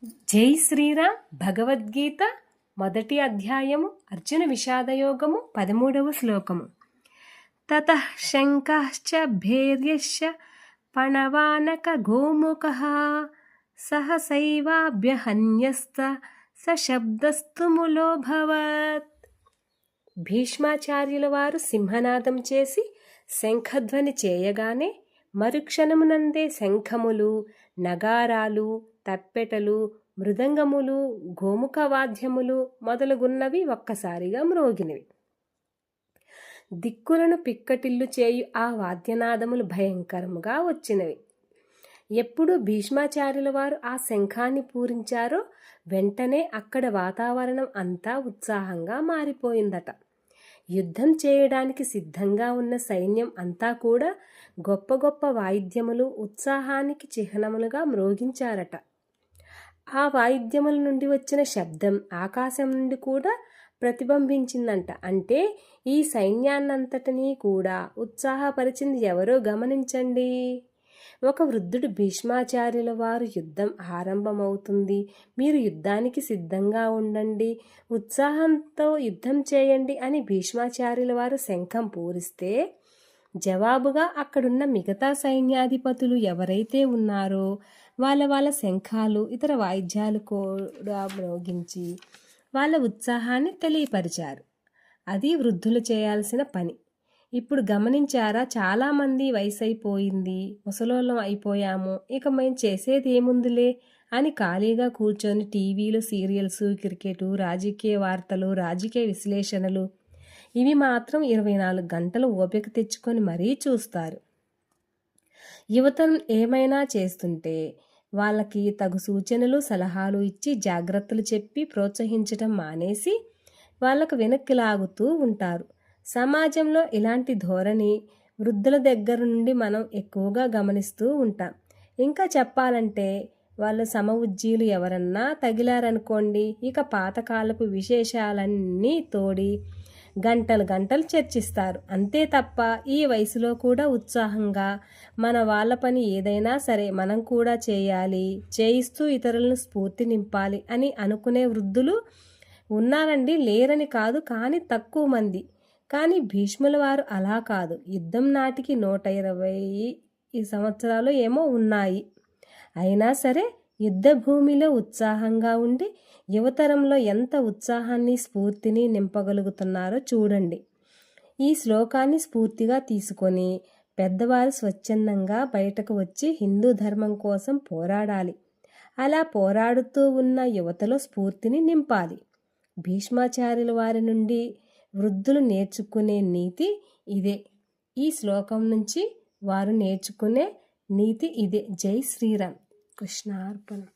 జై శ్రీరామ్ భగవద్గీత మొదటి అధ్యాయము అర్జున విషాదయోగము 13వ శ్లోకము. తతః శంకశ్చ భేర్యశ్చ పణవానక గోముఖః సహసైవాభ్యహన్యస్త సశబ్దస్తు ములోభవత్. భీష్మాచార్యుల వారు సింహనాదం చేసి శంఖధ్వని చేయగానే మరుక్షణమునందే శంఖములు, నగారాలు, తప్పెటలు, మృదంగములు, గోముఖ వాద్యములు మొదలుగున్నవి ఒక్కసారిగా మ్రోగినవి. దిక్కులను పిక్కటిల్లు చేయు ఆ వాద్యనాదములు భయంకరముగా వచ్చినవి. ఎప్పుడు భీష్మాచార్యుల వారు ఆ శంఖాన్ని పూరించారో వెంటనే అక్కడ వాతావరణం అంతా ఉత్సాహంగా మారిపోయిందట. యుద్ధం చేయడానికి సిద్ధంగా ఉన్న సైన్యం అంతా కూడా గొప్ప గొప్ప వాయిద్యములు ఉత్సాహానికి చిహ్నములుగా మ్రోగించారట. ఆ వాయిద్యముల నుండి వచ్చిన శబ్దం ఆకాశం నుండి కూడా ప్రతిబింబించిందంట. అంటే ఈ సైన్యాన్నంతటినీ కూడా ఉత్సాహపరిచింది ఎవరో గమనించండి. ఒక వృద్ధుడు భీష్మాచార్యుల వారు యుద్ధం ఆరంభమవుతుంది, మీరు యుద్ధానికి సిద్ధంగా ఉండండి, ఉత్సాహంతో యుద్ధం చేయండి అని భీష్మాచార్యుల వారు శంఖం పూరిస్తే జవాబుగా అక్కడున్న మిగతా సైన్యాధిపతులు ఎవరైతే ఉన్నారో వాళ్ళ శంఖాలు ఇతర వాయిద్యాలు కూడా మ్రోగించి వాళ్ళ ఉత్సాహాన్ని తెలియపరిచారు. అది వృద్ధులు చేయాల్సిన పని. ఇప్పుడు గమనించారా, చాలామంది వయసు అయిపోయింది, ముసలోళ్ళం అయిపోయాము, ఇక మేము చేసేది ఏముందిలే అని ఖాళీగా కూర్చొని టీవీలు, సీరియల్స్, క్రికెటు, రాజకీయ వార్తలు, రాజకీయ విశ్లేషణలు ఇవి మాత్రం 24 గంటలు ఓపిక తెచ్చుకొని మరీ చూస్తారు. యువతరం ఏమైనా చేస్తుంటే వాళ్ళకి తగు సూచనలు, సలహాలు ఇచ్చి జాగ్రత్తలు చెప్పి ప్రోత్సహించటం మానేసి వాళ్ళకు వెనక్కి లాగుతూ ఉంటారు. సమాజంలో ఇలాంటి ధోరణి వృద్ధుల దగ్గర నుండి మనం ఎక్కువగా గమనిస్తూ ఉంటాం. ఇంకా చెప్పాలంటే వాళ్ళ సమఉజ్జీలు ఎవరన్నా తగిలారనుకోండి, ఇక పాతకాలపు విశేషాలన్నీ తోడి గంటలు గంటలు చర్చిస్తారు. అంతే తప్ప ఈ వయసులో కూడా ఉత్సాహంగా మన వాళ్ళ పని ఏదైనా సరే మనం కూడా చేయాలి, చేయిస్తూ ఇతరులను స్ఫూర్తి నింపాలి అని అనుకునే వృద్ధులు ఉన్నారండి, లేరని కాదు, కానీ తక్కువ మంది. కానీ భీష్ముల వారు అలా కాదు. యుద్ధం నాటికి 120 సంవత్సరాలు ఏమో ఉన్నాయి. అయినా సరే యుద్ధ భూమిలో ఉత్సాహంగా ఉండి యువతరంలో ఎంత ఉత్సాహాన్ని, స్ఫూర్తిని నింపగలుగుతున్నారో చూడండి. ఈ శ్లోకాన్ని స్ఫూర్తిగా తీసుకొని పెద్దవారు స్వచ్ఛందంగా బయటకు వచ్చి హిందూ ధర్మం కోసం పోరాడాలి. అలా పోరాడుతూ ఉన్న యువతలో స్ఫూర్తిని నింపాలి. భీష్మాచార్యుల వారి నుండి వృద్ధులు నేర్చుకునే నీతి ఇదే. ఈ శ్లోకం నుంచి వారు నేర్చుకునే నీతి ఇదే. జై శ్రీరామ్. కృష్ణార్పణం.